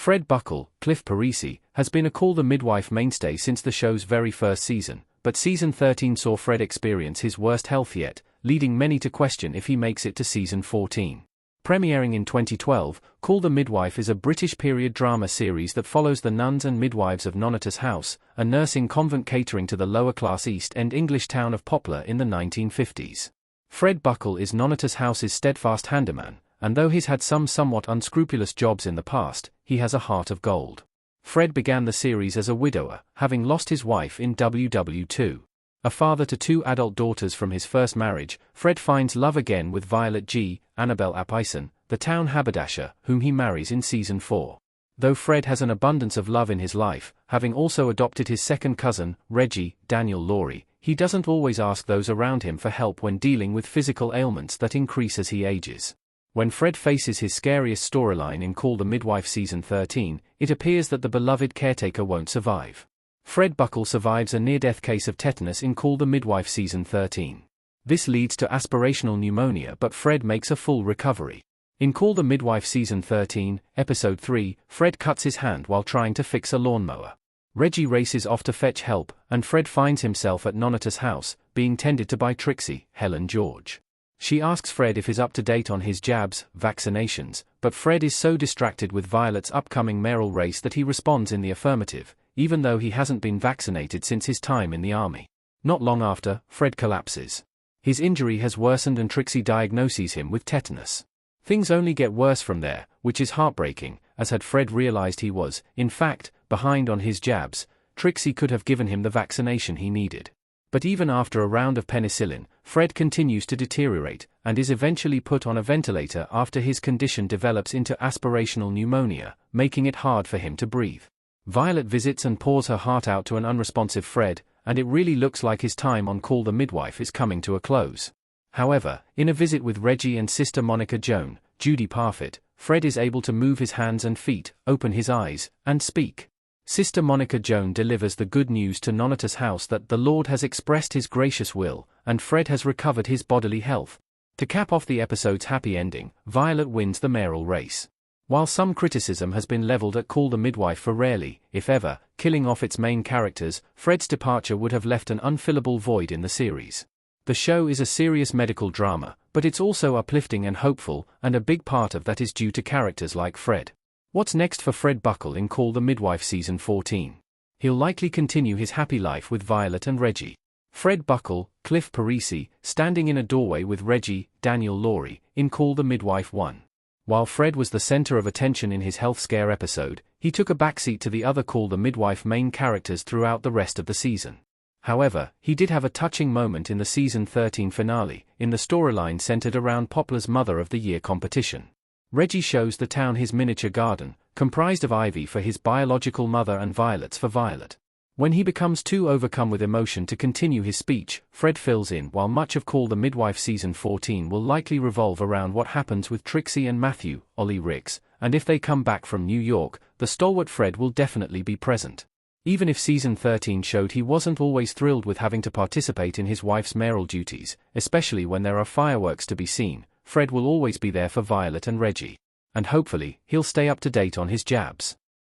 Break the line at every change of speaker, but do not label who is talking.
Fred Buckle, Cliff Parisi, has been a Call the Midwife mainstay since the show's very first season, but season 13 saw Fred experience his worst health yet, leading many to question if he makes it to season 14. Premiering in 2012, Call the Midwife is a British period drama series that follows the nuns and midwives of Nonotus House, a nursing convent catering to the lower-class East End English town of Poplar in the 1950s. Fred Buckle is Nonotus House's steadfast handyman, and though he's had some somewhat unscrupulous jobs in the past, he has a heart of gold. Fred began the series as a widower, having lost his wife in WW2. A father to 2 adult daughters from his first marriage, Fred finds love again with Violet G. Annabelle Apison, the town haberdasher, whom he marries in season 4. Though Fred has an abundance of love in his life, having also adopted his second cousin, Reggie, Daniel Laurie, he doesn't always ask those around him for help when dealing with physical ailments that increase as he ages. When Fred faces his scariest storyline in Call the Midwife season 13, it appears that the beloved caretaker won't survive. Fred Buckle survives a near-death case of tetanus in Call the Midwife season 13. This leads to aspirational pneumonia, but Fred makes a full recovery. In Call the Midwife season 13, episode 3, Fred cuts his hand while trying to fix a lawnmower. Reggie races off to fetch help, and Fred finds himself at Nonotus House, being tended to by Trixie, Helen George. She asks Fred if he's up to date on his jabs, vaccinations, but Fred is so distracted with Violet's upcoming mayoral race that he responds in the affirmative, even though he hasn't been vaccinated since his time in the army. Not long after, Fred collapses. His injury has worsened and Trixie diagnoses him with tetanus. Things only get worse from there, which is heartbreaking, as had Fred realized he was, in fact, behind on his jabs, Trixie could have given him the vaccination he needed. But even after a round of penicillin, Fred continues to deteriorate, and is eventually put on a ventilator after his condition develops into aspirational pneumonia, making it hard for him to breathe. Violet visits and pours her heart out to an unresponsive Fred, and it really looks like his time on Call the Midwife is coming to a close. However, in a visit with Reggie and Sister Monica Joan, Judy Parfitt, Fred is able to move his hands and feet, open his eyes, and speak. Sister Monica Joan delivers the good news to Nonotus House that the Lord has expressed his gracious will, and Fred has recovered his bodily health. To cap off the episode's happy ending, Violet wins the mayoral race. While some criticism has been leveled at Call the Midwife for rarely, if ever, killing off its main characters, Fred's departure would have left an unfillable void in the series. The show is a serious medical drama, but it's also uplifting and hopeful, and a big part of that is due to characters like Fred. What's next for Fred Buckle in Call the Midwife season 14? He'll likely continue his happy life with Violet and Reggie. Fred Buckle, Cliff Parisi, standing in a doorway with Reggie, Daniel Laurie, in Call the Midwife 1. While Fred was the center of attention in his health scare episode, he took a backseat to the other Call the Midwife main characters throughout the rest of the season. However, he did have a touching moment in the season 13 finale, in the storyline centered around Poplar's Mother of the Year competition. Reggie shows the town his miniature garden, comprised of ivy for his biological mother and violets for Violet. When he becomes too overcome with emotion to continue his speech, Fred fills in while much of Call the Midwife season 14 will likely revolve around what happens with Trixie and Matthew, Ollie Ricks, and if they come back from New York, the stalwart Fred will definitely be present. Even if season 13 showed he wasn't always thrilled with having to participate in his wife's mayoral duties, especially when there are fireworks to be seen, Fred will always be there for Violet and Reggie. And hopefully, he'll stay up to date on his jabs.